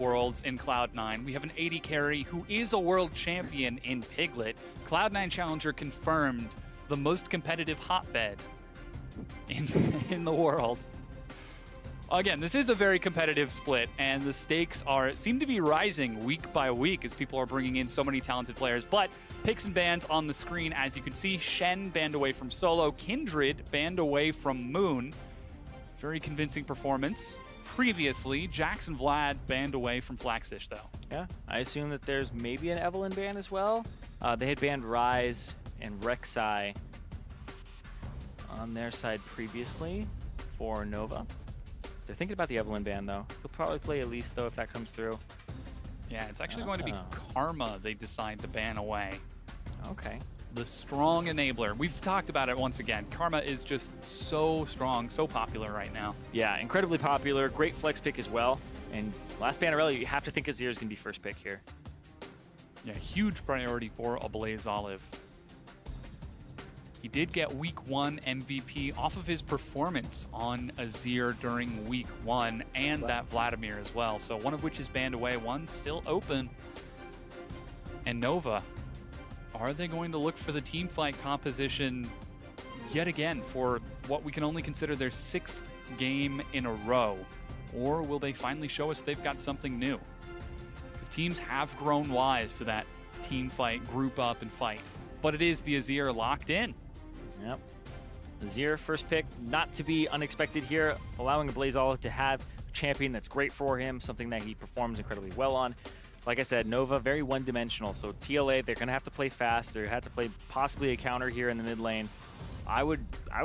Worlds in Cloud9. We have an AD carry who is a world champion in Piglet. Cloud9 Challenger confirmed the most competitive hotbed in the world. Again, this is a very competitive split, and the stakes seem to be rising week by week as people are bringing in so many talented players. But picks and bans on the screen, as you can see, Shen banned away from Solo, Kindred banned away from Moon. Very convincing performance. Previously, Jackson Vlad banned away from Flaxish, though. Yeah, I assume that there's maybe an Evelyn ban as well. They had banned Ryze and Rek'Sai on their side previously for Nova. They're thinking about the Evelyn ban, though. He'll probably play Elise, though, if that comes through. Yeah, it's actually going to be Karma they decide to ban away. Okay. The strong enabler. We've talked about it once again. Karma is just so strong, so popular right now. Yeah, incredibly popular. Great flex pick as well. And last Bannerella, you have to think Azir is going to be first pick here. Yeah, huge priority for a Blaze Olive. He did get Week 1 MVP off of his performance on Azir during Week 1 and that Vladimir as well. So one of which is banned away, one still open. And Nova, are they going to look for the team fight composition yet again for what we can only consider their 6th game in a row? Or will they finally show us they've got something new? Because teams have grown wise to that team fight, group up and fight. But it is the Azir locked in. Yep. Azir, first pick, not to be unexpected here, allowing a Blaze Olive to have a champion that's great for him, something that he performs incredibly well on. Like I said, Nova, very one-dimensional, so TLA, they're going to have to play fast. They're going to have to play possibly a counter here in the mid lane. I would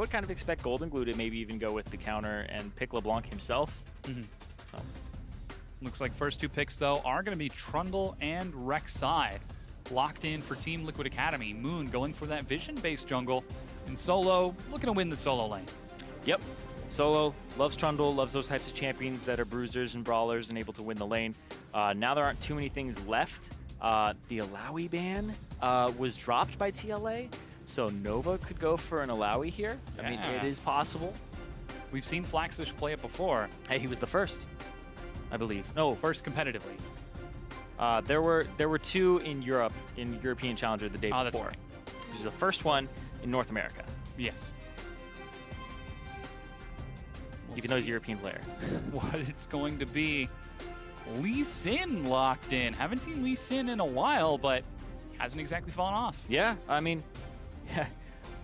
kind of expect Golden Glue to maybe even go with the counter and pick LeBlanc himself. So. Looks like first 2 picks, though, are going to be Trundle and Rek'Sai. Locked in for Team Liquid Academy. Moon going for that vision-based jungle. And Solo looking to win the solo lane. Yep. Solo loves Trundle, loves those types of champions that are bruisers and brawlers and able to win the lane. Now there aren't too many things left. The Alawi ban was dropped by TLA, so Nova could go for an Alawi here. I mean, it is possible. We've seen Flaxish play it before. Hey, he was the first, I believe. No, first competitively. there were 2 in Europe, in European Challenger the day before. That's right. Which is the first one in North America. Yes. Even though he's a European player. What it's going to be. Lee Sin locked in. Haven't seen Lee Sin in a while, but hasn't exactly fallen off. Yeah, I mean,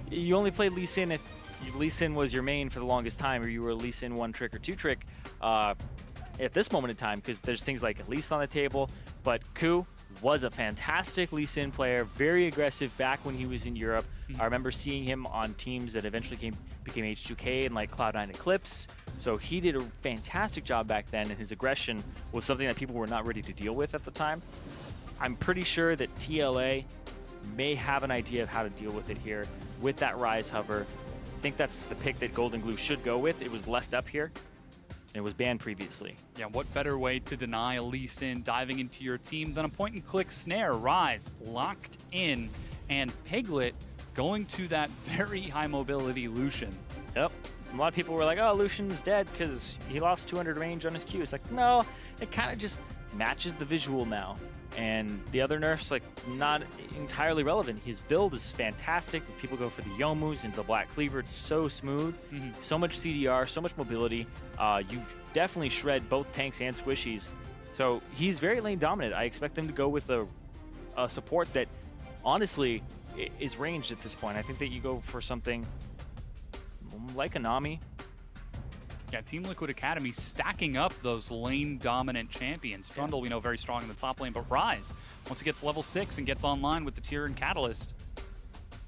you only played Lee Sin if Lee Sin was your main for the longest time, or you were Lee Sin 1 trick or 2 trick at this moment in time, because there's things like Elise on the table, but Ku was a fantastic Lee Sin player, very aggressive back when he was in Europe. I remember seeing him on teams that eventually became H2K and like Cloud9 Eclipse. So he did a fantastic job back then, and his aggression was something that people were not ready to deal with at the time. I'm pretty sure that TLA may have an idea of how to deal with it here with that Ryze hover. I think that's the pick that Golden Glue should go with. It was left up here. It was banned previously. Yeah, what better way to deny a Lee Sin diving into your team than a point-and-click snare? Ryze locked in, and Piglet going to that very high-mobility Lucian. Yep. A lot of people were like, oh, Lucian's dead because he lost 200 range on his Q. It's like, no, it kind of just matches the visual now. And the other nerfs, like, not entirely relevant. His build is fantastic. If people go for the Yomus and the Black Cleaver, it's so smooth. So much CDR, so much mobility. You definitely shred both tanks and squishies. So he's very lane dominant. I expect them to go with a support that, honestly, is ranged at this point. I think that you go for something like a Nami. Yeah, Team Liquid Academy stacking up those lane-dominant champions. Trundle, we know, very strong in the top lane, but Ryze, once it gets level 6 and gets online with the Tier and Catalyst,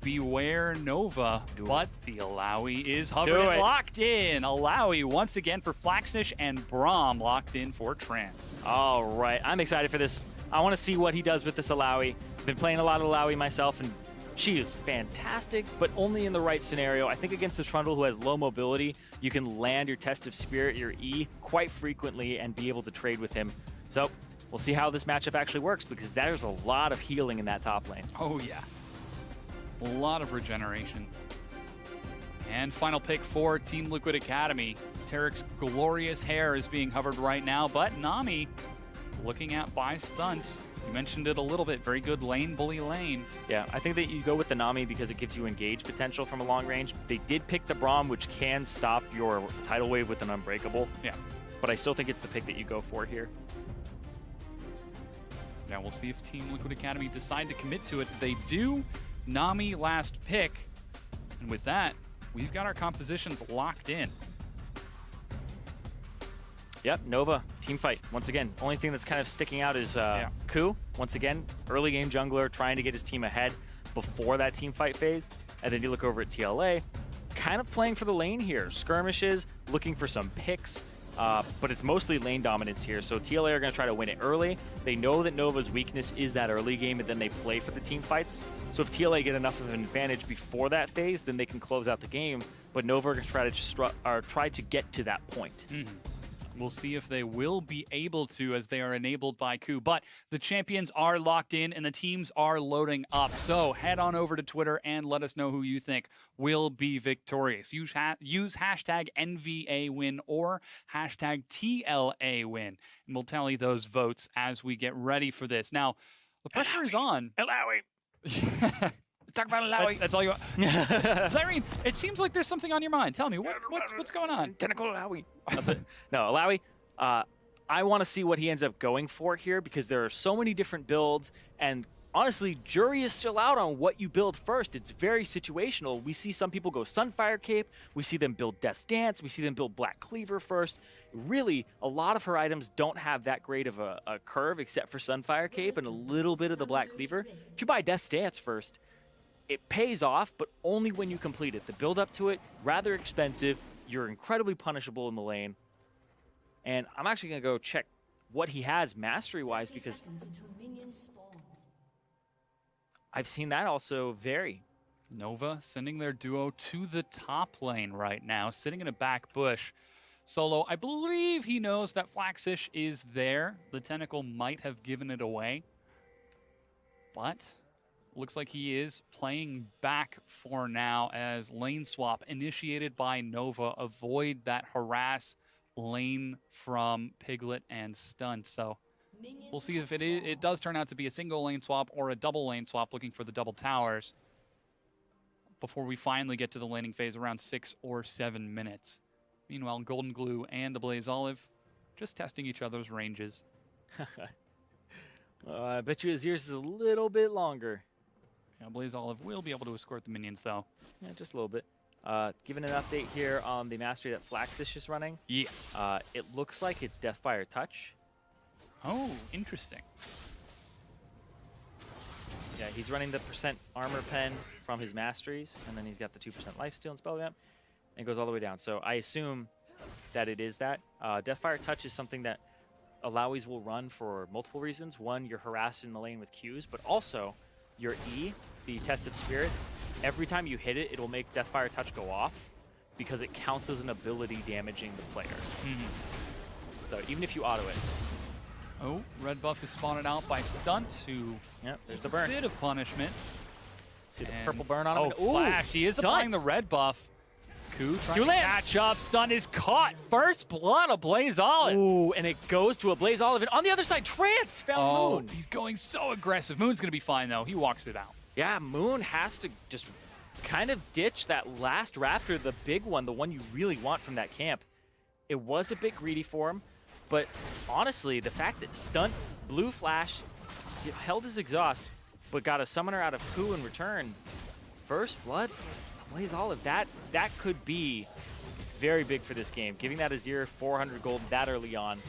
beware Nova, but the Alawi is hovering locked in. Alawi once again for Flaxish, and Braum locked in for Trance. All right, I'm excited for this. I want to see what he does with this Alawi. I've been playing a lot of Alawi myself, and she is fantastic, but only in the right scenario. I think against the Trundle, who has low mobility, you can land your Test of Spirit, your E, quite frequently and be able to trade with him. So we'll see how this matchup actually works, because there's a lot of healing in that top lane. Oh, yeah. A lot of regeneration. And final pick for Team Liquid Academy. Tarek's glorious hair is being hovered right now, but Nami looking at by Stunt. You mentioned it a little bit. Very good lane, bully lane. Yeah, I think that you go with the Nami because it gives you engage potential from a long range. They did pick the Braum, which can stop your tidal wave with an Unbreakable. Yeah. But I still think it's the pick that you go for here. Yeah, we'll see if Team Liquid Academy decide to commit to it. They do. Nami last pick. And with that, we've got our compositions locked in. Yep, Nova, team fight. Once again, only thing that's kind of sticking out is Ku. Once again, early game jungler trying to get his team ahead before that team fight phase. And then you look over at TLA, kind of playing for the lane here. Skirmishes, looking for some picks, but it's mostly lane dominance here. So TLA are going to try to win it early. They know that Nova's weakness is that early game, and then they play for the team fights. So if TLA get enough of an advantage before that phase, then they can close out the game. But Nova are going to try to get to that point. We'll see if they will be able to, as they are enabled by Ku. But the champions are locked in and the teams are loading up. So head on over to Twitter and let us know who you think will be victorious. Use hashtag NVA win or hashtag TLA win. And we'll tally those votes as we get ready for this. Now, the pressure is on. Alawi. Talk about Alawi. That's all you want. Zirene, it seems like there's something on your mind. Tell me, what's going on? Tentacle Alawi. No, Alawi, I want to see what he ends up going for here because there are so many different builds, and honestly, jury is still out on what you build first. It's very situational. We see some people go Sunfire Cape. We see them build Death's Dance. We see them build Black Cleaver first. Really, a lot of her items don't have that great of a curve except for Sunfire Cape and a little bit of the Black Cleaver. If you buy Death's Dance first, it pays off, but only when you complete it. The build up to it, rather expensive. You're incredibly punishable in the lane. And I'm actually going to go check what he has mastery-wise because I've seen that also vary. Nova sending their duo to the top lane right now, sitting in a back bush. Solo, I believe he knows that Flaxish is there. The tentacle might have given it away. But looks like he is playing back for now as lane swap initiated by Nova. Avoid that harass lane from Piglet and Stunt. So we'll see if it does turn out to be a single lane swap or a double lane swap, looking for the double towers before we finally get to the laning phase around 6 or 7 minutes. Meanwhile, Golden Glue and Blaze Olive just testing each other's ranges. I bet you his ears is a little bit longer. Yeah, Blaze Olive will be able to escort the minions, though. Yeah, just a little bit. Given an update here on the mastery that Flaxish is running. Yeah. It looks like it's Deathfire Touch. Oh, interesting. Yeah, he's running the percent armor pen from his masteries, and then he's got the 2% lifesteal and spell vamp, and it goes all the way down. So I assume that it is that. Deathfire Touch is something that Alawi's will run for multiple reasons. One, you're harassed in the lane with Qs, but also your E, the Test of Spirit, every time you hit it, it will make Deathfire Touch go off because it counts as an ability damaging the player. So even if you auto it. Oh, red buff is spotted out by Stunt, who there's the burn. A bit of punishment. See the purple burn on him? Oh, Flash, he is applying the red buff. Ku trying to catch up. Stunt is caught. First blood of Blaze Olive. Ooh, and it goes to a Blaze Olive. And on the other side, Trance found Moon. He's going so aggressive. Moon's going to be fine, though. He walks it out. Yeah, Moon has to just kind of ditch that last Raptor, the big one, the one you really want from that camp. It was a bit greedy for him, but honestly, the fact that Stunt Blue Flash held his exhaust, but got a summoner out of Ku in return. First blood, Blaze Olive, that could be very big for this game. Giving that Azir 400 gold that early on.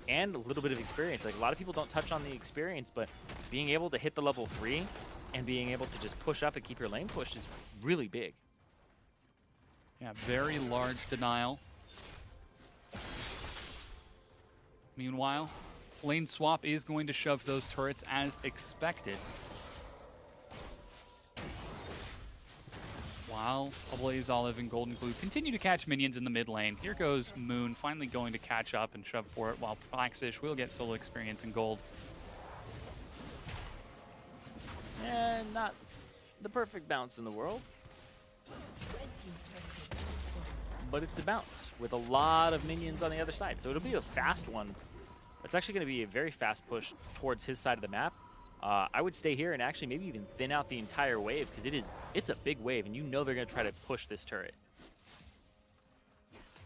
And a little bit of experience. Like, a lot of people don't touch on the experience, but being able to hit the level 3 and being able to just push up and keep your lane pushed is really big. Yeah, very large denial. Meanwhile, lane swap is going to shove those turrets as expected. While Blaze Olive and Golden Glue continue to catch minions in the mid lane. Here goes Moon, finally going to catch up and shove for it, while Flaxish will get solo experience in gold. And not the perfect bounce in the world. But it's a bounce with a lot of minions on the other side, so it'll be a fast one. it's actually going to be a very fast push towards his side of the map. I would stay here and actually maybe even thin out the entire wave because it's a big wave, and you know they're going to try to push this turret.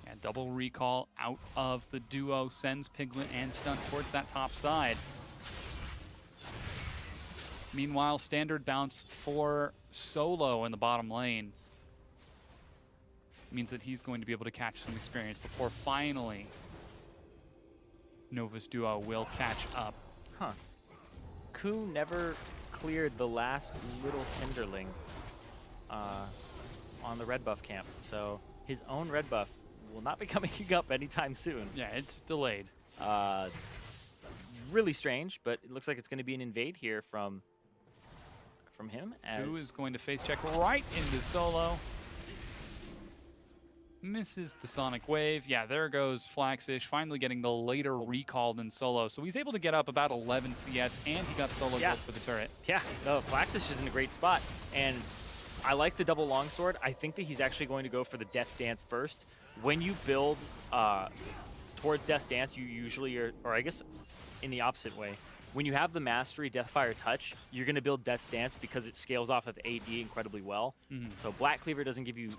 And double recall out of the duo sends Piglet and Stunt towards that top side. Meanwhile, standard bounce for Solo in the bottom lane means that he's going to be able to catch some experience before finally Nova's duo will catch up. Huh. Ku never cleared the last little Cinderling on the red buff camp, so his own red buff will not be coming up anytime soon. Yeah, it's delayed. Really strange, but it looks like it's going to be an invade here from him. Who is going to face check right into Solo. Misses the Sonic Wave. Yeah, there goes Flaxish, finally getting the later recall than Solo. So he's able to get up about 11 CS, and he got Solo gold for the turret. Yeah, no, Flaxish is in a great spot. And I like the double longsword. I think that he's actually going to go for the Death's Dance first. When you build towards Death's Dance, you usually are, or I guess in the opposite way, when you have the Mastery Deathfire Touch, you're going to build Death's Dance because it scales off of AD incredibly well. So Black Cleaver doesn't give you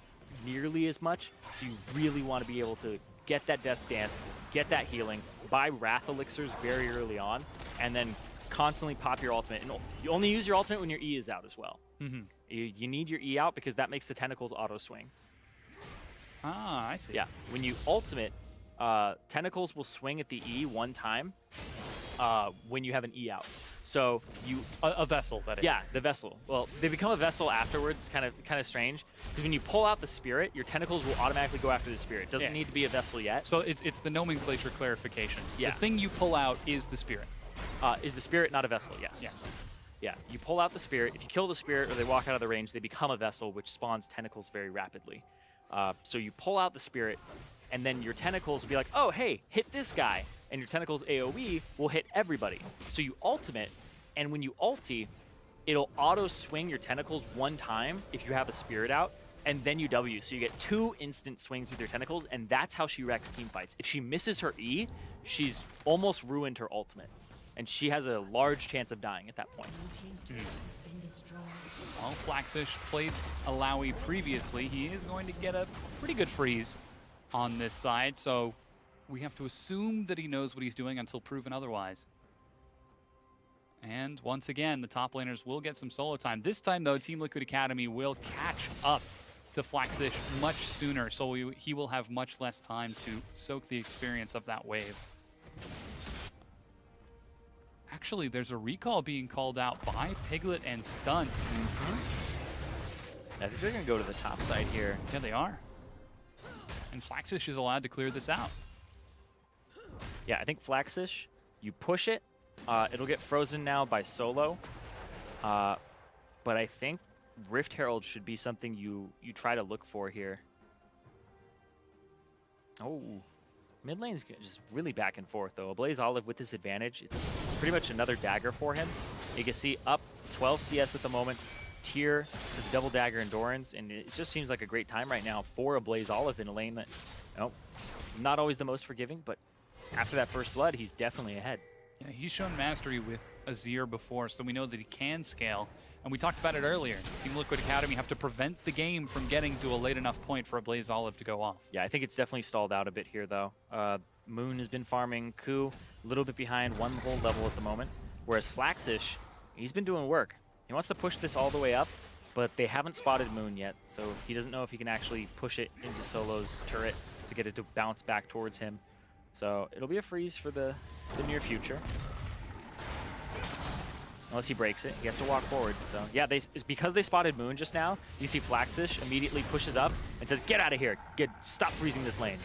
nearly as much, so you really want to be able to get that Death's Dance, get that healing, buy Wrath Elixirs very early on, and then constantly pop your ultimate. And you only use your ultimate when your E is out as well. You need your E out because that makes the tentacles auto-swing. Ah, I see. Yeah, when you ultimate, tentacles will swing at the E one time when you have an E out. So you a vessel, that is. Yeah, the vessel. Well, they become a vessel afterwards. Kind of strange because when you pull out the spirit, your tentacles will automatically go after the spirit. Doesn't need to be a vessel yet. So it's the nomenclature clarification. Yeah. The thing you pull out is the spirit. Is the spirit not a vessel? Yes. Yes. Yeah. You pull out the spirit. If you kill the spirit or they walk out of the range, they become a vessel, which spawns tentacles very rapidly. So you pull out the spirit, and then your tentacles will be like, oh, hey, hit this guy. And your tentacles AoE will hit everybody. So you ultimate, and when you ulti, it'll auto-swing your tentacles one time if you have a spirit out, and then you W. So you get 2 instant swings with your tentacles, and that's how she wrecks team fights. If she misses her E, she's almost ruined her ultimate. And she has a large chance of dying at that point. Well, Flaxish played Alawi previously. He is going to get a pretty good freeze on this side, so we have to assume that he knows what he's doing until proven otherwise. And once again, the top laners will get some solo time. This time, though, Team Liquid Academy will catch up to Flaxish much sooner, so he will have much less time to soak the experience of that wave. Actually, there's a recall being called out by Piglet and Stunt. I think they're going to go to the top side here. Yeah, they are. And Flaxish is allowed to clear this out. Yeah, I think Flaxish, you push it. It'll get frozen now by Solo. But I think Rift Herald should be something you try to look for here. Oh, mid lane's just really back and forth, though. Ablaze Olive with this advantage, it's pretty much another dagger for him. You can see up 12 CS at the moment, tier to double dagger endurance, and it just seems like a great time right now for Ablaze Olive in a lane that, not always the most forgiving, but after that first blood, he's definitely ahead. Yeah, he's shown mastery with Azir before, so we know that he can scale. And we talked about it earlier. Team Liquid Academy have to prevent the game from getting to a late enough point for Ablaze Olive to go off. Yeah, I think it's definitely stalled out a bit here, though. Moon has been farming. Ku, a little bit behind, one whole level at the moment. Whereas Flaxish, he's been doing work. He wants to push this all the way up, but they haven't spotted Moon yet, so he doesn't know if he can actually push it into Solo's turret to get it to bounce back towards him. So it'll be a freeze for the near future. Unless he breaks it, he has to walk forward. So yeah, it's because they spotted Moon just now, you see Flaxish immediately pushes up and says, get out of here, stop freezing this lane.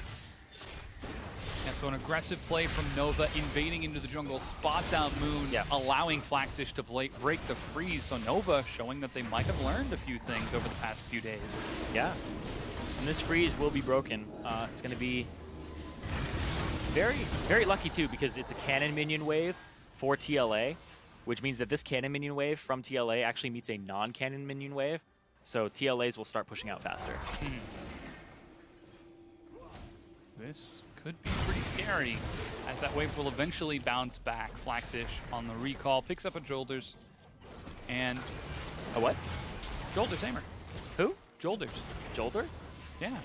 Yeah, so an aggressive play from Nova, invading into the jungle, spots out Moon, allowing Flaxish to break the freeze. So Nova showing that they might have learned a few things over the past few days. Yeah, and this freeze will be broken. It's going to be very, very lucky too, because it's a cannon minion wave for TLA, which means that this cannon minion wave from TLA actually meets a non-cannon minion wave. So TLAs will start pushing out faster. This could be pretty scary, as that wave will eventually bounce back. Flaxish on the recall, picks up a Jolder's, and A what? Jolder's Hammer. Who? Jolder's. Jolder? Yeah.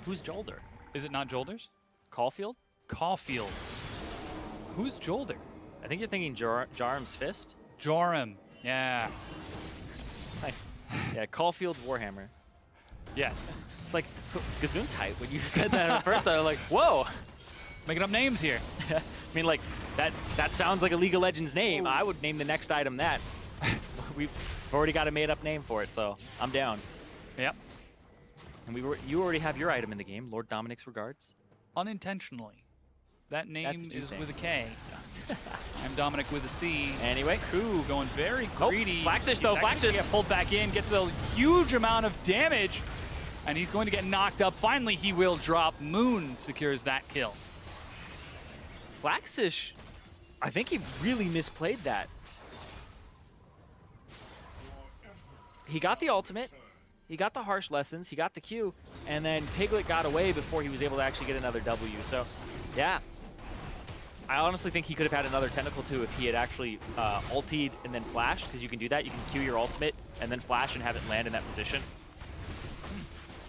Who's Jolder? Is it not Jolder's? Caulfield? Caulfield. Who's Jolder? I think you're thinking Jarm's Fist? Joram. Yeah. Yeah, Caulfield's Warhammer. Yes. It's like Gesundheit. When you said that at first, I was like, whoa. Making up names here. I mean, like, that sounds like a League of Legends name. I would name the next item that. We've already got a made-up name for it, so I'm down. Yep. And you already have your item in the game, Lord Dominic's Regards. Unintentionally. That name is thing. with a K. I'm Dominic with a C. Anyway. Koo going very greedy. Flaxish though, Flaxish. Get pulled back in, gets a huge amount of damage, and he's going to get knocked up. Finally, he will drop. Moon secures that kill. Flaxish, I think he really misplayed that. He got the ultimate, he got the harsh lessons, he got the Q, and then Piglet got away before he was able to actually get another W. So, yeah. I honestly think he could have had another tentacle too if he had actually ultied and then flashed, because you can do that. You can Q your ultimate and then flash and have it land in that position.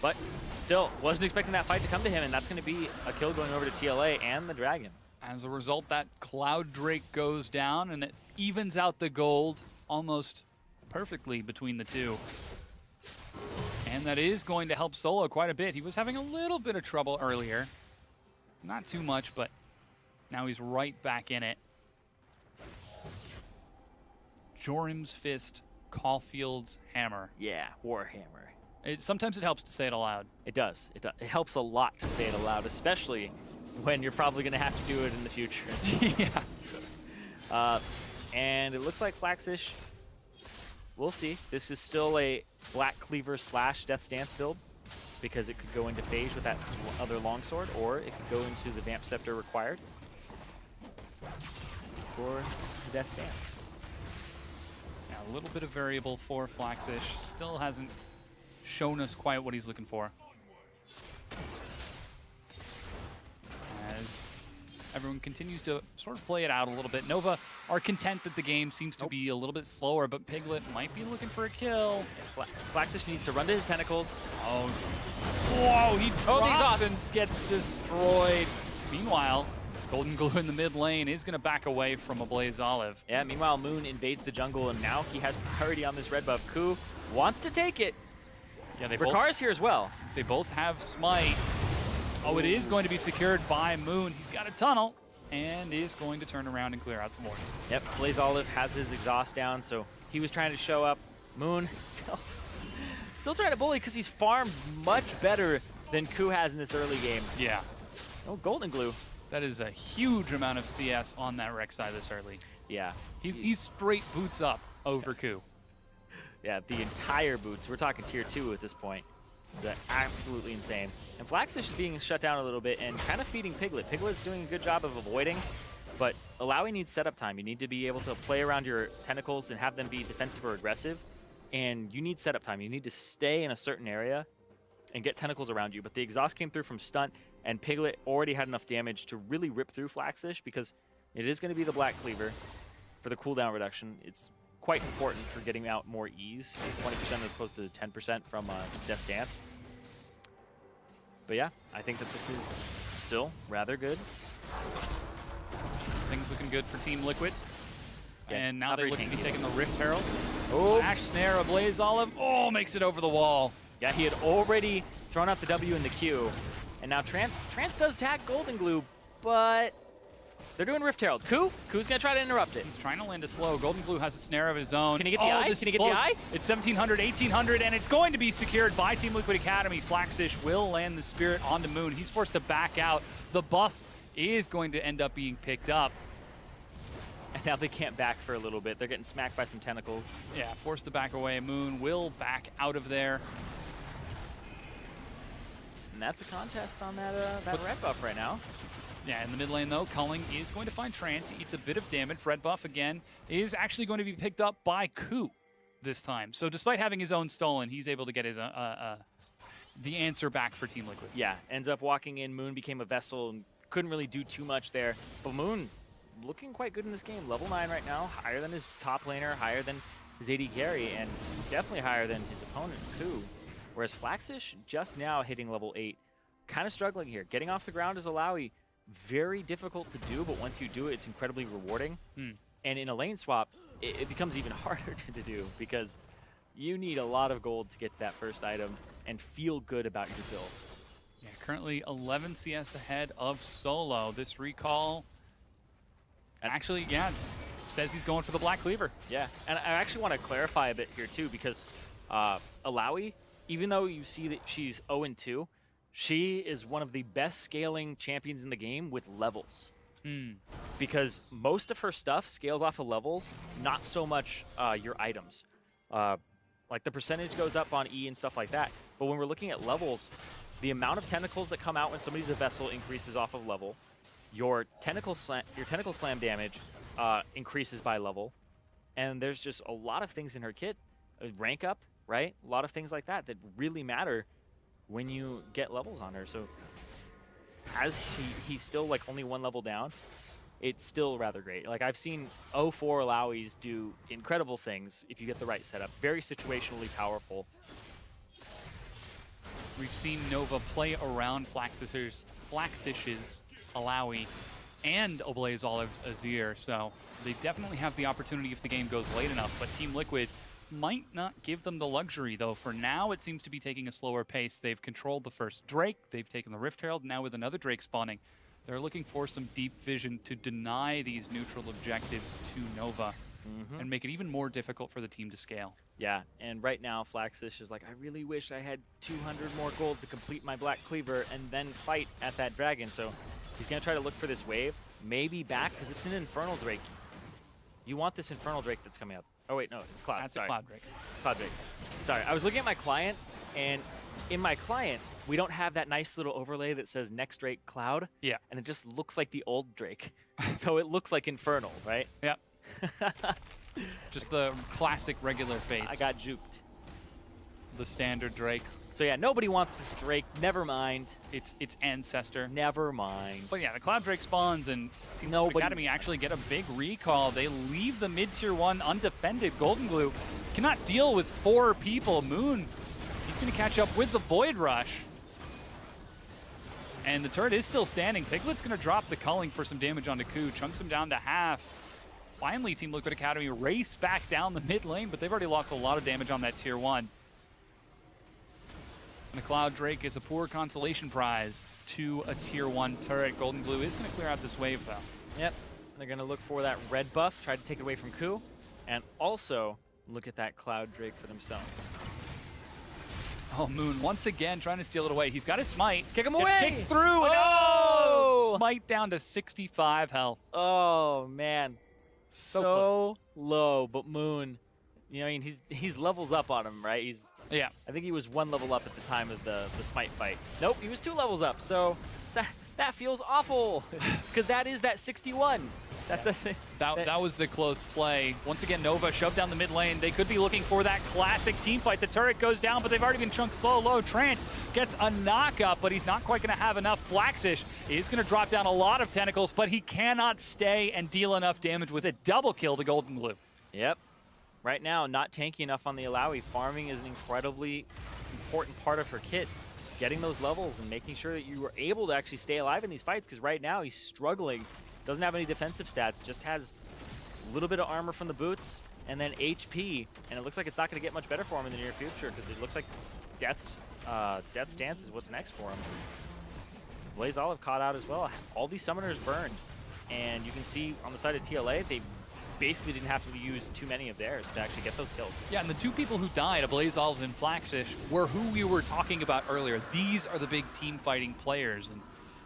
But still, wasn't expecting that fight to come to him, and that's going to be a kill going over to TLA and the Dragon. As a result, that Cloud Drake goes down, and it evens out the gold almost perfectly between the two. And that is going to help Solo quite a bit. He was having a little bit of trouble earlier. Not too much, but now he's right back in it. Joram's Fist, Caulfield's Hammer. Yeah, Warhammer. Sometimes it helps to say it aloud. It does. It helps a lot to say it aloud, especially when you're probably going to have to do it in the future. Yeah. And it looks like Flaxish, we'll see. This is still a Black Cleaver / Death's Dance build, because it could go into phase with that other longsword, or it could go into the Vamp Scepter required for the Death's Dance. Yeah, a little bit of variable for Flaxish. Still hasn't shown us quite what he's looking for. As everyone continues to sort of play it out a little bit. Nova are content that the game seems to be a little bit slower, but Piglet might be looking for a kill. Yeah, Flaxish needs to run to his tentacles. Oh, whoa, he drops the exhaust and gets destroyed. Meanwhile, Golden Glue in the mid lane is going to back away from a Blaze Olive. Yeah, meanwhile, Moon invades the jungle, and now he has priority on this red buff. Ku wants to take it. Yeah, Rikar's here as well. They both have Smite. Oh, it is going to be secured by Moon. He's got a tunnel and is going to turn around and clear out some wards. Yep, Blaze Olive has his exhaust down, so he was trying to show up. Moon still trying to bully because he's farmed much better than Ku has in this early game. Yeah. Oh, Golden Glue. That is a huge amount of CS on that Rek'Sai this early. Yeah. He's straight boots up over Ku. Yeah, the entire boots. We're talking tier 2 at this point. They're absolutely insane. And Flaxish is being shut down a little bit and kind of feeding Piglet. Piglet's doing a good job of avoiding, but allowing needs setup time. You need to be able to play around your tentacles and have them be defensive or aggressive. And you need setup time. You need to stay in a certain area and get tentacles around you. But the exhaust came through from stunt, and Piglet already had enough damage to really rip through Flaxish, because it is going to be the Black Cleaver for the cooldown reduction. It's quite important for getting out more ease, 20% as opposed to 10% from Death's Dance. But yeah, I think that this is still rather good. Things looking good for Team Liquid. Yeah, and now not they're very looking to be tanky. taking the Rift Herald. Oh, Ash Snare, a Blaze Olive. Oh, makes it over the wall. yeah, he had already thrown out the W in the Q. And now Trance does tag Golden Glue, but they're doing Rift Herald. Ku's going to try to interrupt it. He's trying to land a slow. Golden Glue has a snare of his own. Can he get the eye? This Can he is get the close. eye? It's 1700, 1800, and it's going to be secured by Team Liquid Academy. Flaxish will land the Spirit onto Moon. He's forced to back out. The buff is going to end up being picked up. And now they can't back for a little bit. They're getting smacked by some tentacles. Yeah, forced to back away. Moon will back out of there. And that's a contest on that red buff right now. Yeah, in the mid lane, though, Culling is going to find Trance. He eats a bit of damage. Red buff, again, is actually going to be picked up by Ku this time. So despite having his own stolen, he's able to get his the answer back for Team Liquid. Yeah, ends up walking in. Moon became a vessel, and couldn't really do too much there. But Moon looking quite good in this game. Level 9 right now, higher than his top laner, higher than his AD carry, and definitely higher than his opponent, Ku. Whereas Flaxish just now hitting level 8, kind of struggling here. Getting off the ground as Alawi, very difficult to do, but once you do it, it's incredibly rewarding. And in a lane swap, it becomes even harder to do because you need a lot of gold to get to that first item and feel good about your build. Yeah, currently 11 CS ahead of Solo. This recall, actually, yeah, says he's going for the Black Cleaver. Yeah, and I actually want to clarify a bit here too, because Alawi, even though you see that she's 0-2, she is one of the best scaling champions in the game with levels. Because most of her stuff scales off of levels, not so much your items. Like the percentage goes up on E and stuff like that. But when we're looking at levels, the amount of tentacles that come out when somebody's a vessel increases off of level. Your tentacle slam damage increases by level. And there's just a lot of things in her kit. Rank up, right? A lot of things like that that really matter when you get levels on her. So as he's still like only one level down, it's still rather great. Like I've seen 0-4 Alawis do incredible things if you get the right setup. Very situationally powerful. We've seen Nova play around Flaxish's Alawi and Ablaze Olive's Azir, so they definitely have the opportunity if the game goes late enough, but Team Liquid might not give them the luxury, though. For now, it seems to be taking a slower pace. They've controlled the first Drake, they've taken the Rift Herald, now with another Drake spawning, they're looking for some deep vision to deny these neutral objectives to Nova and make it even more difficult for the team to scale. Yeah, and right now, Flaxish is like, I really wish I had 200 more gold to complete my Black Cleaver and then fight at that dragon. So he's going to try to look for this wave, maybe back, because it's an Infernal Drake. You want this Infernal Drake that's coming up. Oh, wait, no, it's Cloud. That's Sorry. a Cloud Drake. It's Cloud Drake. Sorry, I was looking at my client, and in my client, we don't have that nice little overlay that says next Drake Cloud. Yeah. And it just looks like the old Drake. So it looks like Infernal, right? Yeah. Just the classic regular fates. I got juked. The standard Drake. So yeah, nobody wants this Drake. Never mind. It's ancestor. Never mind. But yeah, the Cloud Drake spawns and Team Academy actually get a big recall. They leave the mid-tier 1 undefended. Golden Glue cannot deal with 4 people. Moon, he's going to catch up with the Void Rush. And the turret is still standing. Piglet's going to drop the culling for some damage onto Ku. Chunks him down to half. Finally, Team Liquid Academy race back down the mid lane, but they've already lost a lot of damage on that tier 1. And a Cloud Drake is a poor consolation prize to a tier 1 turret. Golden Glue is going to clear out this wave, though. Yep. They're going to look for that red buff, try to take it away from Ku, and also look at that Cloud Drake for themselves. Oh, Moon once again trying to steal it away. He's got his smite. Kick him away! Kick through! Oh! Smite down to 65 health. Oh, man. So So low, but Moon, you know, I mean, he's levels up on him, right? Yeah. I think he was 1 level up at the time of the smite fight. Nope, he was 2 levels up. So that feels awful because that is that 61. That's that was the close play. Once again, Nova shoved down the mid lane. They could be looking for that classic team fight. The turret goes down, but they've already been chunked so low. Trance gets a knock up, but he's not quite going to have enough. Flaxish is going to drop down a lot of tentacles, but he cannot stay and deal enough damage with a double kill to Golden Glue. Yep. Right now, not tanky enough on the Alawi. Farming is an incredibly important part of her kit. Getting those levels and making sure that you are able to actually stay alive in these fights, because right now he's struggling. Doesn't have any defensive stats, just has a little bit of armor from the boots and then HP, and it looks like it's not going to get much better for him in the near future because it looks like Death's Stance is what's next for him. Blaze Olive caught out as well. All these summoners burned, and you can see on the side of TLA, they basically didn't have to use too many of theirs to actually get those kills. Yeah, and the 2 people who died, Ablaze Olive and Flaxish, were who we were talking about earlier. These are the big team fighting players, and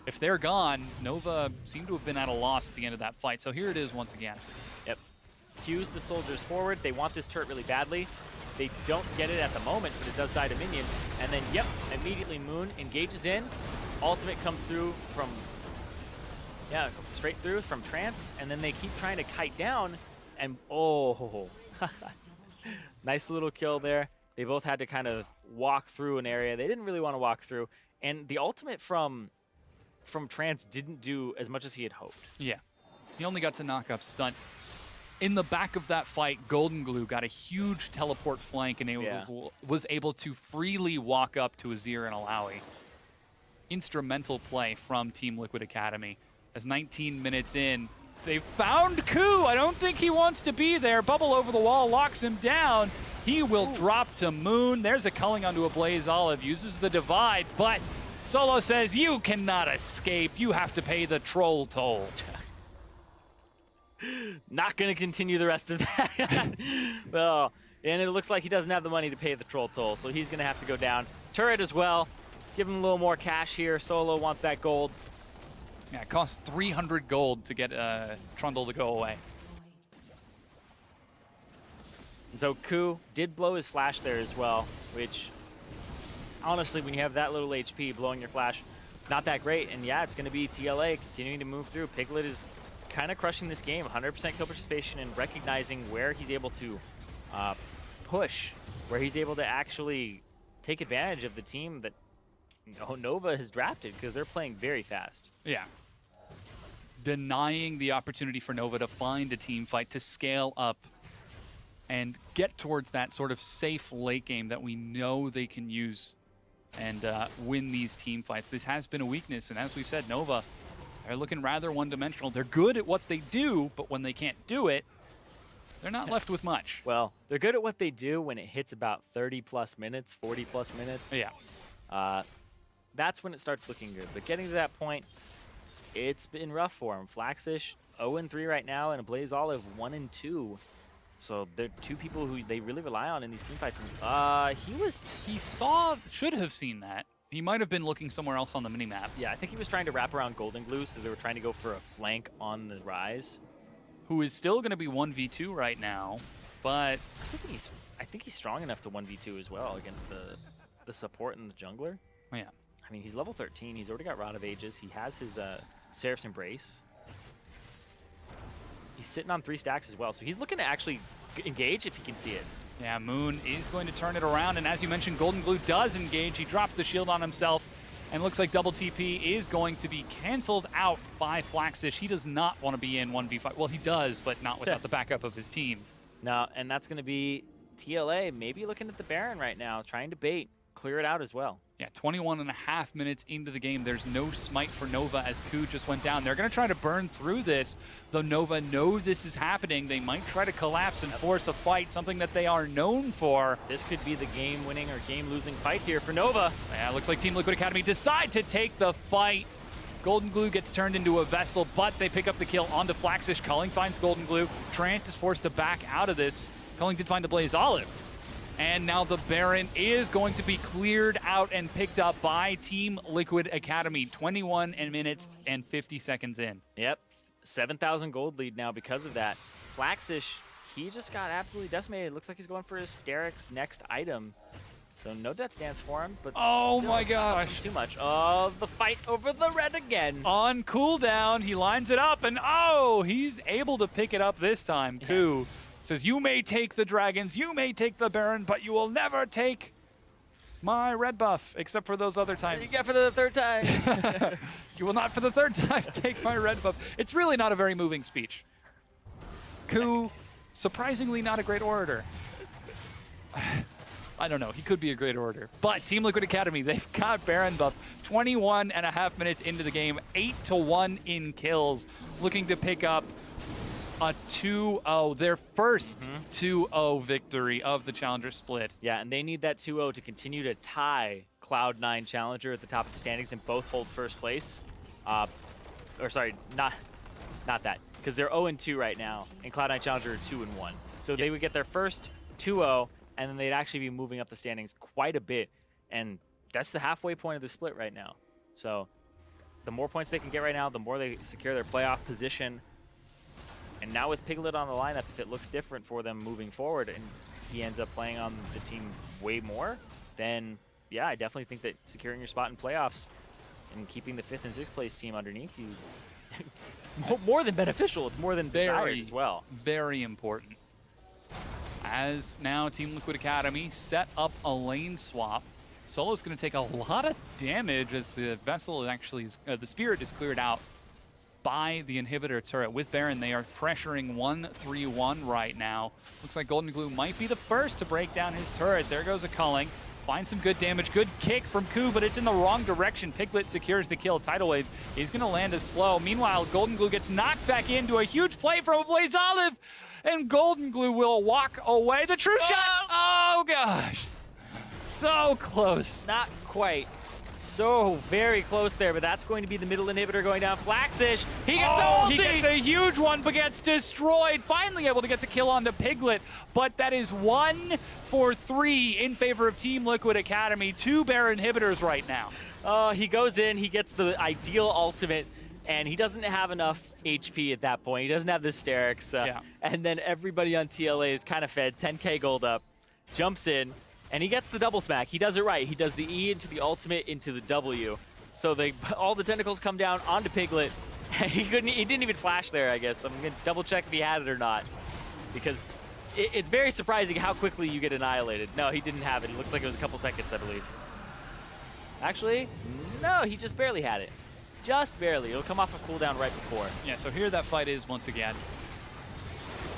if they're gone, Nova seemed to have been at a loss at the end of that fight. So here it is once again. Yep. Cues the soldiers forward. They want this turret really badly. They don't get it at the moment, but it does die to minions. And then, yep, immediately Moon engages in. Ultimate comes through from, yeah, straight through from Trance. And then they keep trying to kite down. And, oh, nice little kill there. They both had to kind of walk through an area they didn't really want to walk through. And the ultimate from from Trance didn't do as much as he had hoped. Yeah. He only got to knock up Stunt. In the back of that fight, Golden Glue got a huge teleport flank and was able to freely walk up to Azir and Alawi. Instrumental play from Team Liquid Academy. As 19 minutes in, they found Ku. I don't think he wants to be there. Bubble over the wall locks him down. He will drop to Moon. There's a culling onto a Blaze Olive. Uses the divide, but Solo says, you cannot escape. You have to pay the troll toll. Not going to continue the rest of that. Well, and it looks like he doesn't have the money to pay the troll toll, so he's going to have to go down. Turret as well. Give him a little more cash here. Solo wants that gold. Yeah, it costs 300 gold to get Trundle to go away. And so Ku did blow his flash there as well, which honestly, when you have that little HP, blowing your flash, not that great. And yeah, it's going to be TLA continuing to move through. Piglet is kind of crushing this game, 100% kill participation and recognizing where he's able to push, where he's able to actually take advantage of the team that Nova has drafted, because they're playing very fast. Yeah. Denying the opportunity for Nova to find a team fight, to scale up and get towards that sort of safe late game that we know they can use and win these team fights. This has been a weakness, and as we've said, Nova, they're looking rather one-dimensional. They're good at what they do, but when they can't do it, they're not left with much. Well, they're good at what they do when it hits about 30-plus minutes, 40-plus minutes. Yeah. That's when it starts looking good. But getting to that point, it's been rough for him. Flaxish 0-3 right now, and a Blaze Olive 1-2. So they're two people who they really rely on in these team fights. And he should have seen that. He might have been looking somewhere else on the minimap. Yeah, I think he was trying to wrap around Golden Glue, so they were trying to go for a flank on the Rise. Who is still going to be 1v2 right now, but I think he's strong enough to 1v2 as well against the support and the jungler. Oh, yeah. I mean, he's level 13. He's already got Rod of Ages. He has his Seraph's Embrace. He's sitting on 3 stacks as well, so he's looking to actually engage if he can see it. Yeah, Moon is going to turn it around, and as you mentioned, Golden Glue does engage. He drops the shield on himself, and looks like double TP is going to be canceled out by Flaxish. He does not want to be in 1v5. Well, he does, but not without the backup of his team. No, and that's going to be TLA maybe looking at the Baron right now, trying to bait, clear it out as well. Yeah, 21.5 minutes into the game. There's no smite for Nova as Ku just went down. They're going to try to burn through this, though Nova know this is happening. They might try to collapse and force a fight, something that they are known for. This could be the game-winning or game-losing fight here for Nova. Yeah, it looks like Team Liquid Academy decide to take the fight. Golden Glue gets turned into a vessel, but they pick up the kill onto Flaxish. Culling finds Golden Glue. Trance is forced to back out of this. Culling did find a Blaze Olive. And now the Baron is going to be cleared out and picked up by Team Liquid Academy. 21 minutes and 50 seconds in. Yep, 7,000 gold lead now because of that. Flaxish, he just got absolutely decimated. Looks like he's going for his Steric's next item. So no death stance for him, but oh my gosh, too much. Oh, the fight over the red again. On cooldown, he lines it up, and oh, he's able to pick it up this time. Yeah. Ku says, you may take the dragons, you may take the Baron, but you will never take my red buff, except for those other times. You get for the third time. You will not for the third time take my red buff. It's really not a very moving speech. Ku, surprisingly not a great orator. I don't know, he could be a great orator. But Team Liquid Academy, they've got Baron buff. 21.5 minutes into the game, 8-1 in kills, looking to pick up a 2-0, their first 2-0 victory of the Challenger split. Yeah, and they need that 2-0 to continue to tie Cloud9 Challenger at the top of the standings and both hold first place. Or sorry, not that, because they're 0-2 right now, and Cloud9 Challenger are 2-1. So they would get their first 2-0, and then they'd actually be moving up the standings quite a bit, and that's the halfway point of the split right now. So the more points they can get right now, the more they secure their playoff position. And now with Piglet on the lineup, if it looks different for them moving forward and he ends up playing on the team way more, then yeah, I definitely think that securing your spot in playoffs and keeping the 5th and 6th place team underneath you is more than beneficial. It's more than desired as well. Very important. As now Team Liquid Academy set up a lane swap. Solo's going to take a lot of damage as the vessel actually is, the spirit is cleared out by the inhibitor turret. With Baron, they are pressuring 1-3-1 right now. Looks like Golden Glue might be the first to break down his turret. There goes a culling. Finds some good damage. Good kick from Ku, but it's in the wrong direction. Piglet secures the kill. Tidal Wave is going to land as slow. Meanwhile, Golden Glue gets knocked back into a huge play from a Blaze Olive, and Golden Glue will walk away. The true shot! Oh, gosh. So close. Not quite. So very close there, but that's going to be the middle inhibitor going down. Flaxish, he gets the ulti! He gets a huge one, but gets destroyed. Finally able to get the kill onto Piglet, but that is 1 for 3 in favor of Team Liquid Academy. 2 Baron inhibitors right now. He goes in, he gets the ideal ultimate, and he doesn't have enough HP at that point. He doesn't have the Hysterics. And then everybody on TLA is kind of fed, 10k gold up, jumps in, and he gets the double smack. He does it right. He does the E into the ultimate into the W. So all the tentacles come down onto Piglet. He didn't even flash there, I guess. I'm going to double check if he had it or not, because it's very surprising how quickly you get annihilated. No, he didn't have it. It looks like it was a couple seconds, I believe. Actually, no, he just barely had it. Just barely. It'll come off a cooldown right before. Yeah, so here that fight is once again.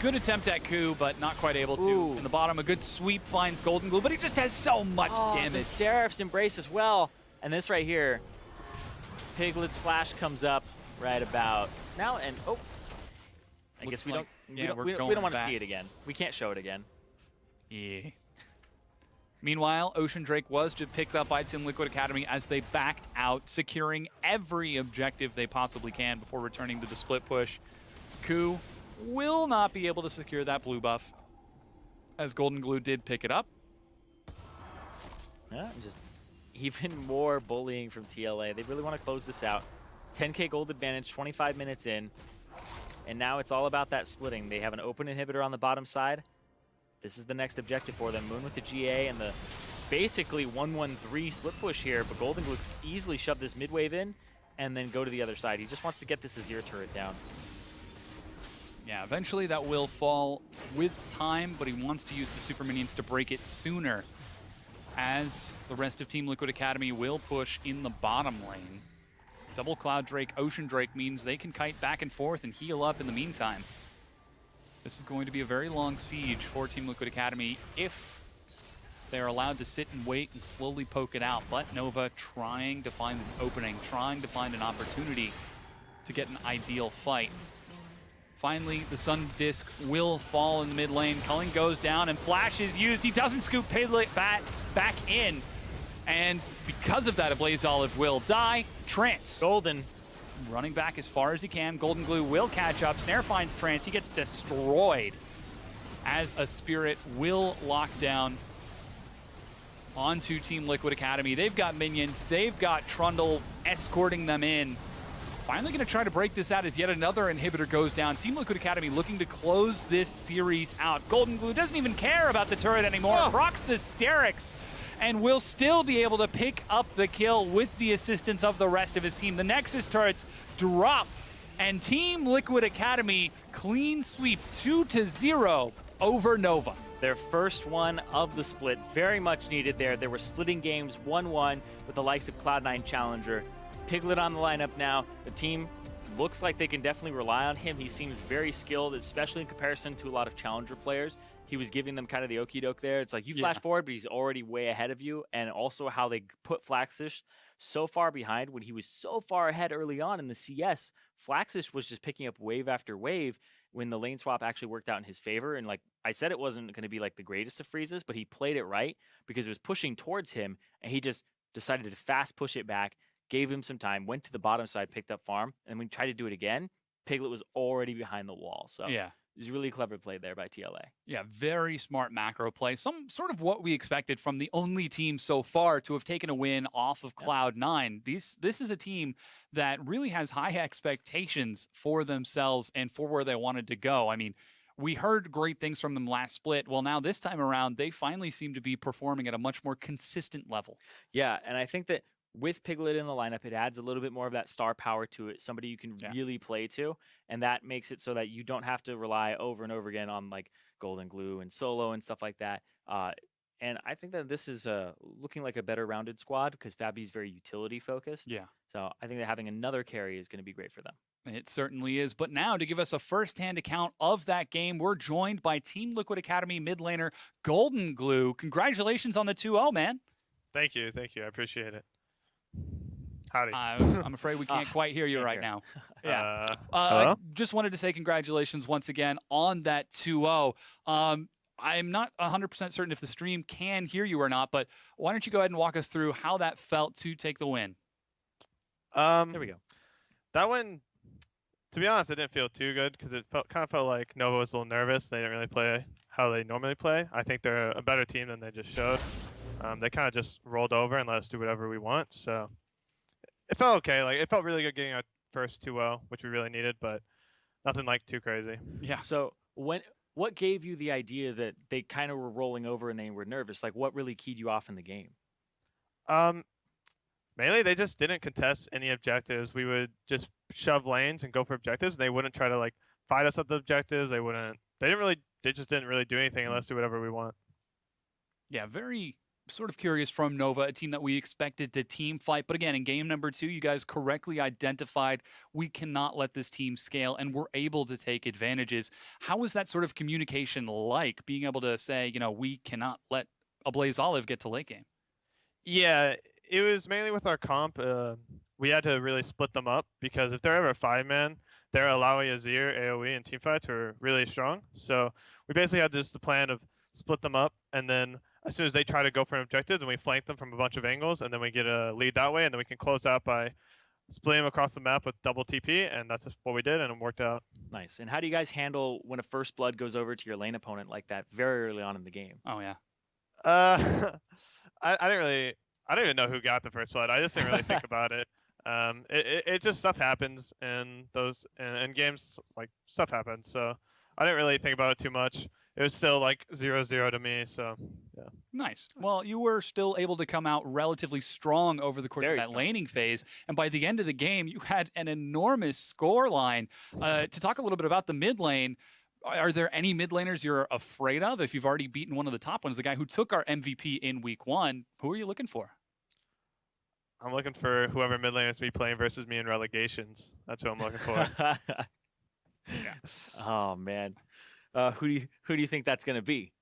Good attempt at Ku, but not quite able to. Ooh. In the bottom, a good sweep finds Golden Glue, but he just has so much damage. The Seraph's Embrace as well. And this right here, Piglet's flash comes up right about now, and I guess we don't want to see it again. We can't show it again. Yeah. Meanwhile, Ocean Drake was just picked up by Team Liquid Academy as they backed out, securing every objective they possibly can before returning to the split push. Ku will not be able to secure that blue buff, as Golden Glue did pick it up. Yeah, just even more bullying from TLA. They really want to close this out. 10k gold advantage, 25 minutes in, and now it's all about that splitting. They have an open inhibitor on the bottom side. This is the next objective for them. Moon with the GA and the basically 1-1-3 split push here, but Golden Glue could easily shove this mid wave in and then go to the other side. He just wants to get this Azir turret down. Yeah, eventually that will fall with time, but he wants to use the super minions to break it sooner, as the rest of Team Liquid Academy will push in the bottom lane. Double Cloud Drake, Ocean Drake means they can kite back and forth and heal up in the meantime. This is going to be a very long siege for Team Liquid Academy if they're allowed to sit and wait and slowly poke it out. But Nova trying to find an opening, trying to find an opportunity to get an ideal fight. Finally, the Sun Disc will fall in the mid lane. Culling goes down and Flash is used. He doesn't scoop Piglet back in. And because of that, a Blaze Olive will die. Trance. Golden running back as far as he can. Golden Glue will catch up. Snare finds Trance. He gets destroyed as a Spirit will lock down onto Team Liquid Academy. They've got minions. They've got Trundle escorting them in. Finally going to try to break this out as yet another inhibitor goes down. Team Liquid Academy looking to close this series out. Golden Glue doesn't even care about the turret anymore. Procs the Hysterics and will still be able to pick up the kill with the assistance of the rest of his team. The Nexus turrets drop, and Team Liquid Academy clean sweep 2-0 over Nova. Their first one of the split, very much needed there. They were splitting games 1-1 with the likes of Cloud9 Challenger. Piglet on the lineup now. The team looks like they can definitely rely on him. He seems very skilled, especially in comparison to a lot of Challenger players. He was giving them kind of the okie doke there. It's like you flash forward, but he's already way ahead of you. And also how they put Flaxish so far behind when he was so far ahead early on in the CS. Flaxish was just picking up wave after wave when the lane swap actually worked out in his favor. And like I said, it wasn't going to be like the greatest of freezes, but he played it right because it was pushing towards him. And he just decided to fast push it back, gave him some time, went to the bottom side, picked up farm. And when he tried to do it again, Piglet was already behind the wall. So yeah. It was really clever play there by TLA. Yeah, very smart macro play. Some sort of what we expected from the only team so far to have taken a win off of Cloud9. This is a team that really has high expectations for themselves and for where they wanted to go. I mean, we heard great things from them last split. Well, now this time around, they finally seem to be performing at a much more consistent level. Yeah, and I think that with Piglet in the lineup, it adds a little bit more of that star power to it, somebody you can really play to, and that makes it so that you don't have to rely over and over again on like Golden Glue and Solo and stuff like that. And I think that this is looking like a better rounded squad because Fabi's very utility focused. Yeah. So I think that having another carry is going to be great for them. It certainly is. But now, to give us a first-hand account of that game, we're joined by Team Liquid Academy mid laner Golden Glue. Congratulations on the 2-0, man. Thank you. I appreciate it. Howdy. I'm afraid we can't quite hear you right now. Yeah. I just wanted to say congratulations once again on that 2-0. I'm not 100% certain if the stream can hear you or not, but why don't you go ahead and walk us through how that felt to take the win? There we go. That one, to be honest, it didn't feel too good because it kind of felt like Nova was a little nervous. They didn't really play how they normally play. I think they're a better team than they just showed. They kind of just rolled over and let us do whatever we want. So it felt okay. Like it felt really good getting our first 2-0, which we really needed, but nothing like too crazy. Yeah. So what gave you the idea that they kind of were rolling over and they were nervous? Like what really keyed you off in the game? Mainly they just didn't contest any objectives. We would just shove lanes and go for objectives. They wouldn't try to like fight us at the objectives. They just didn't really do anything unless do whatever we want. Yeah, very sort of curious from Nova, a team that we expected to team fight. But again, in game number 2, you guys correctly identified we cannot let this team scale, and we're able to take advantages. How was that sort of communication like, being able to say, we cannot let a Blaze Olive get to late game? Yeah, it was mainly with our comp. We had to really split them up because if they're ever a 5-man, they're allowing Azir, AoE, and teamfights are really strong. So we basically had just the plan of split them up, and then as soon as they try to go for objectives, and we flank them from a bunch of angles, and then we get a lead that way, and then we can close out by splitting them across the map with double TP, and that's what we did, and it worked out. Nice. And how do you guys handle when a first blood goes over to your lane opponent like that very early on in the game? Oh, yeah. I didn't even know who got the first blood. I just didn't really think about it. It just stuff happens in those in games, like stuff happens. So I didn't really think about it too much. It was still like 0-0 to me. So yeah. Nice. Well, you were still able to come out relatively strong over the course of that laning phase, and by the end of the game, you had an enormous score line. To talk a little bit about the mid lane. Are there any mid laners you're afraid of? If you've already beaten one of the top ones, the guy who took our MVP in week 1, who are you looking for? I'm looking for whoever mid laner is to be playing versus me in relegations. That's who I'm looking for. Yeah. Oh man, who do you think that's gonna be?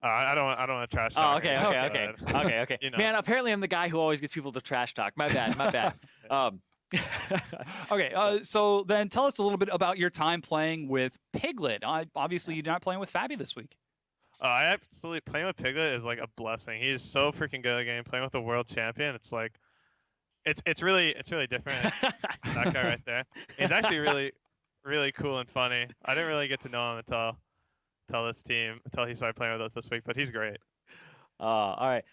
I don't want to trash Oh, talk. okay. Man, apparently I'm the guy who always gets people to trash talk. My bad. Okay, so then tell us a little bit about your time playing with Piglet. Obviously, you're not playing with Fabi this week. I absolutely playing with Piglet is like a blessing. He is so freaking good at the game. Playing with a world champion, it's like, it's really different. That guy right there. He's actually really cool and funny. I didn't really get to know him until he started playing with us this week, but he's great. All right.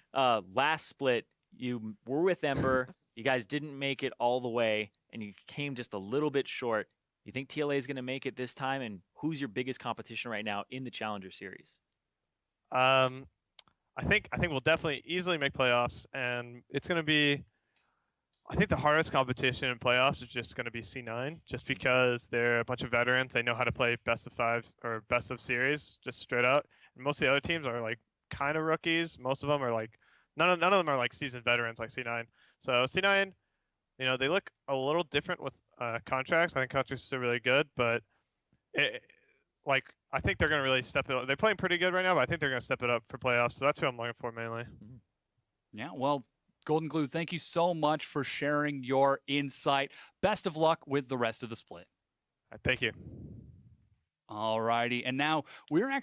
Last split, you were with Ember. You guys didn't make it all the way, and you came just a little bit short. You think TLA is going to make it this time, and who's your biggest competition right now in the Challenger Series? I think we'll definitely easily make playoffs, and it's going to be. I think the hardest competition in playoffs is just going to be C9, just because they're a bunch of veterans. They know how to play best of 5 or best of series, just straight out. And most of the other teams are like kind of rookies. Most of them are like none of them are like seasoned veterans like C9. So C9, they look a little different with contracts. I think contracts are still really good, but I think they're going to really step it up. They're playing pretty good right now, but I think they're going to step it up for playoffs. So that's who I'm looking for mainly. Yeah, well, Golden Glue, thank you so much for sharing your insight. Best of luck with the rest of the split. Thank you. All righty. And now we're actually